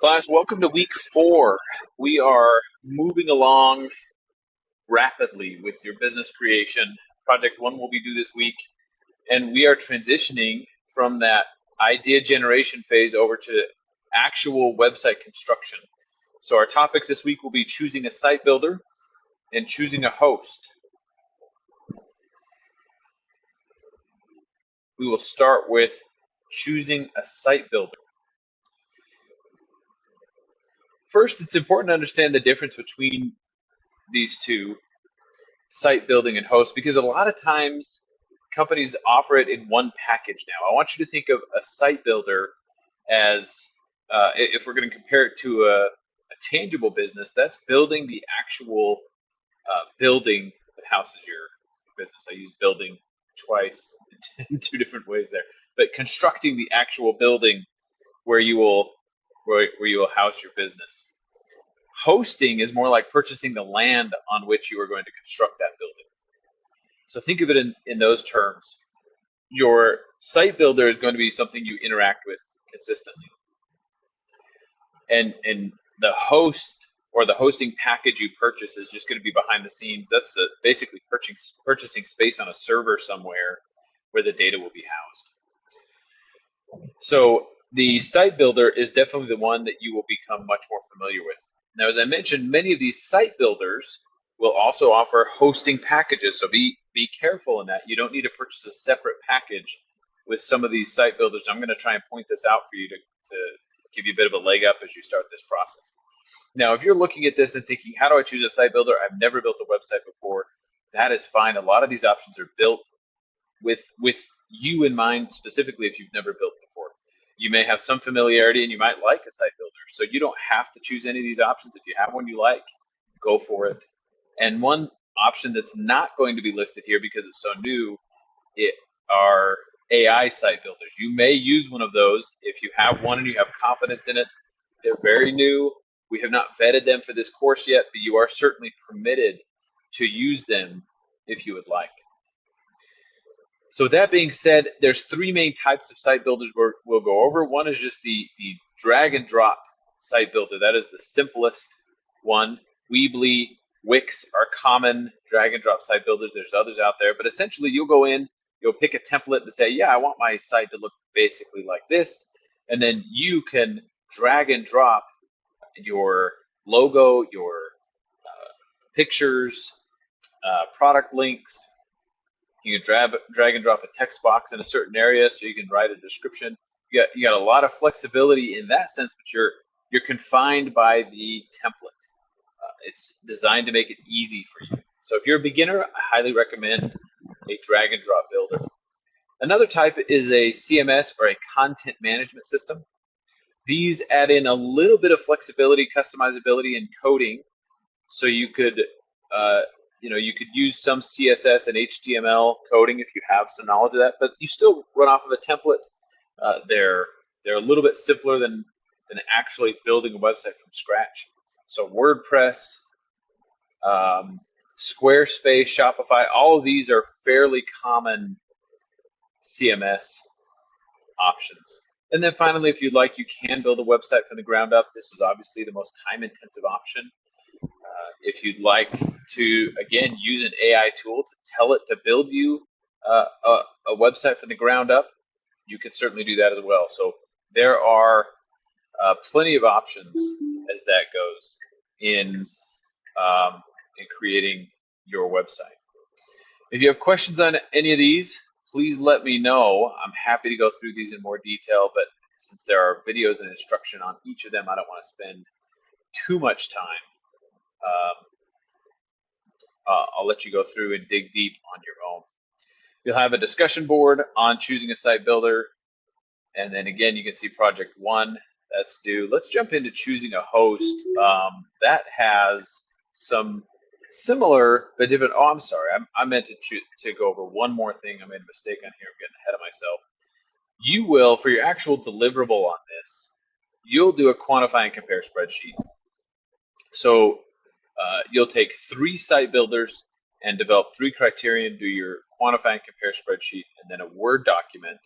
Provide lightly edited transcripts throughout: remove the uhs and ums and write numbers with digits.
Class, welcome to week 4. We are moving along rapidly with your business creation. Project 1 will be due this week, and we are transitioning from that idea generation phase over to actual website construction. So our topics this week will be choosing a site builder and choosing a host. We will start with choosing a site builder. First, it's important to understand the difference between these two, site building and host, because a lot of times companies offer it in one package now. I want you to think of a site builder as, if we're going to compare it to a tangible business, that's building the actual building that houses your business. I use building twice in two different ways there, but constructing the actual building where you will house your business. Hosting is more like purchasing the land on which you are going to construct that building. So think of it in those terms. Your site builder is going to be something you interact with consistently. And the host or the hosting package you purchase is just going to be behind the scenes. That's basically purchasing space on a server somewhere where the data will be housed. So the site builder is definitely the one that you will become much more familiar with. Now, as I mentioned, many of these site builders will also offer hosting packages, so be careful in that. You don't need to purchase a separate package with some of these site builders. I'm going to try and point this out for you to give you a bit of a leg up as you start this process. Now, if you're looking at this and thinking, how do I choose a site builder? I've never built a website before. That is fine. A lot of these options are built with you in mind, specifically if you've never built before. You may have some familiarity and you might like a site builder. So you don't have to choose any of these options. If you have one you like, go for it. And one option that's not going to be listed here because it's so new are AI site builders. You may use one of those if you have one and you have confidence in it. They're very new. We have not vetted them for this course yet, but you are certainly permitted to use them if you would like. So with that being said, there's 3 main types of site builders we'll go over. One is just the drag and drop site builder. That is the simplest one. Weebly, Wix are common drag and drop site builders. There's others out there, but essentially you'll go in, you'll pick a template and say, yeah, I want my site to look basically like this. And then you can drag and drop your logo, your pictures, product links. You can drag and drop a text box in a certain area so you can write a description. You got a lot of flexibility in that sense, but you're confined by the template. It's designed to make it easy for you. So if you're a beginner, I highly recommend a drag and drop builder. Another type is a CMS or a content management system. These add in a little bit of flexibility, customizability, and coding, so you could you could use some CSS and HTML coding if you have some knowledge of that, but you still run off of a template. They're a little bit simpler than actually building a website from scratch. So WordPress, Squarespace, Shopify, all of these are fairly common CMS options. And then finally, if you'd like, you can build a website from the ground up. This is obviously the most time-intensive option. If you'd like to, again, use an AI tool to tell it to build you a website from the ground up, you can certainly do that as well. So there are plenty of options as that goes in creating your website. If you have questions on any of these, please let me know. I'm happy to go through these in more detail, but since there are videos and instruction on each of them, I don't want to spend too much time. I'll let you go through and dig deep on your own. You'll have a discussion board on choosing a site builder, and then again, you can see project 1 that's due. Let's jump into choosing a host. That has some similar but different. Oh, I'm sorry. I meant to go over one more thing. I made a mistake on here. I'm getting ahead of myself. You will, for your actual deliverable on this, you'll do a quantify and compare spreadsheet. So you'll take 3 site builders and develop 3 criteria and do your quantify and compare spreadsheet, and then a Word document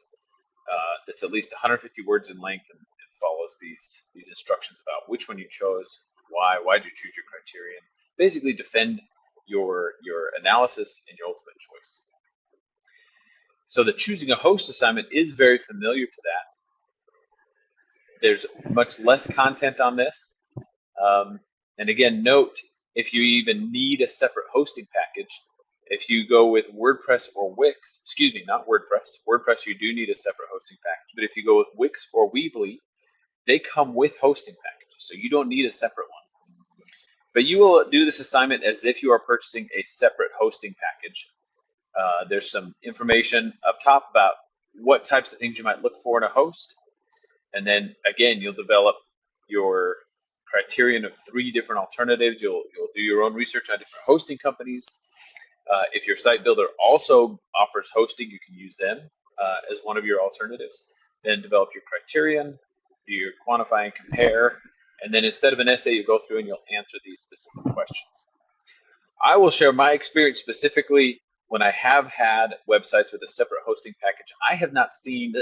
that's at least 150 words in length and follows these instructions about which one you chose, why did you choose your criterion. Basically, defend your analysis and your ultimate choice. So the choosing a host assignment is very familiar to that. There's much less content on this. And again, note if you even need a separate hosting package, if you go with WordPress or Wix, excuse me, not WordPress. WordPress, you do need a separate hosting package. But if you go with Wix or Weebly, they come with hosting packages, so you don't need a separate one. But you will do this assignment as if you are purchasing a separate hosting package. There's some information up top about what types of things you might look for in a host. And then, again, you'll develop your criterion of 3 different alternatives. You'll do your own research on different hosting companies. If your site builder also offers hosting, you can use them as one of your alternatives. Then develop your criterion, do your quantify and compare, and then instead of an essay, you go through and you'll answer these specific questions. I will share my experience specifically when I have had websites with a separate hosting package. I have not seen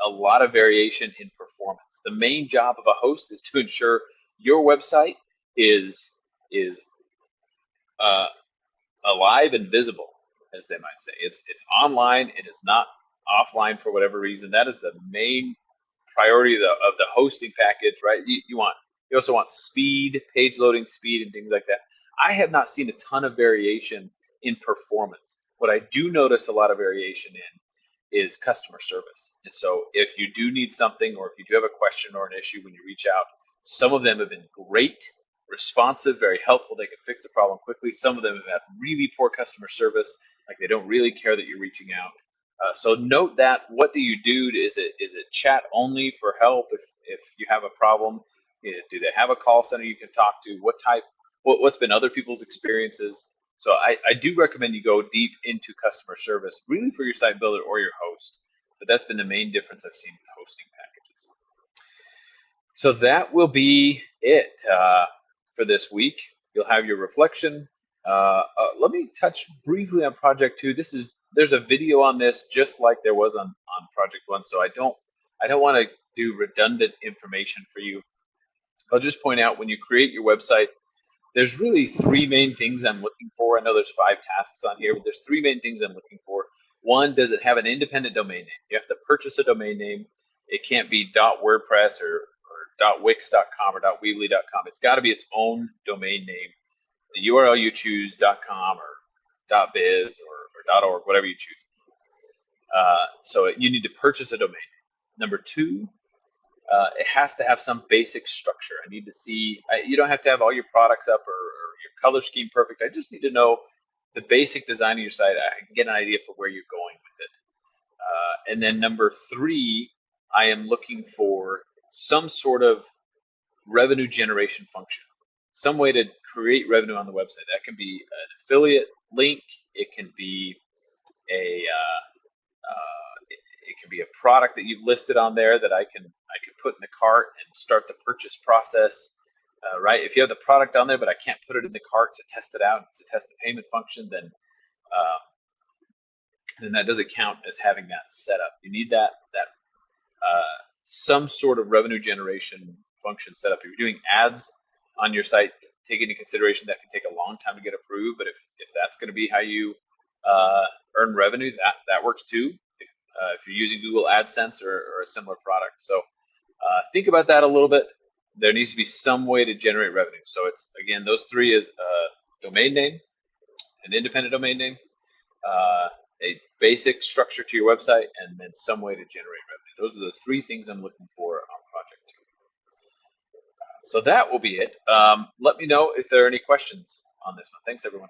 a lot of variation in performance. The main job of a host is to ensure your website is alive and visible, as they might say. It's online. It is not offline for whatever reason. That is the main priority of the hosting package, right? You also want speed, page loading speed, and things like that. I have not seen a ton of variation in performance. What I do notice a lot of variation in is customer service. And so if you do need something, or if you do have a question or an issue when you reach out, some of them have been great, responsive, very helpful. They can fix the problem quickly. Some of them have had really poor customer service, like they don't really care that you're reaching out. So note that. What do you do? Is it chat only for help if you have a problem? Do they have a call center you can talk to? What's been other people's experiences? So I do recommend you go deep into customer service, really for your site builder or your host. But that's been the main difference I've seen with hosting packages. So that will be it for this week. You'll have your reflection. Let me touch briefly on Project 2. There's a video on this just like there was on Project 1, so I don't want to do redundant information for you. I'll just point out when you create your website, there's really 3 main things I'm looking for. I know there's 5 tasks on here, but there's 3 main things I'm looking for. One, does it have an independent domain name? You have to purchase a domain name. It can't be .wordpress or .wix.com or .weebly.com. It's got to be its own domain name. The URL you choose, .com or .biz or .org, whatever you choose. So you need to purchase a domain. Number 2, it has to have some basic structure. I need to see, you don't have to have all your products up or your color scheme perfect. I just need to know the basic design of your site. I can get an idea for where you're going with it. And then number 3, I am looking for some sort of revenue generation function, some way to create revenue on the website. That can be an affiliate link. It can be a product that you've listed on there that I can put in the cart and start the purchase process. Right? If you have the product on there, but I can't put it in the cart to test it out, to test the payment function, then that doesn't count as having that set up. You need that some sort of revenue generation function set up. If you're doing ads on your site, take into consideration that can take a long time to get approved. But if that's going to be how you earn revenue, that works too. If you're using Google AdSense or a similar product. So think about that a little bit. There needs to be some way to generate revenue. So it's, again, those 3 is a domain name, an independent domain name, a basic structure to your website, and then some way to generate revenue. Those are the 3 things I'm looking for on Project 2. So that will be it. Let me know if there are any questions on this one. Thanks, everyone.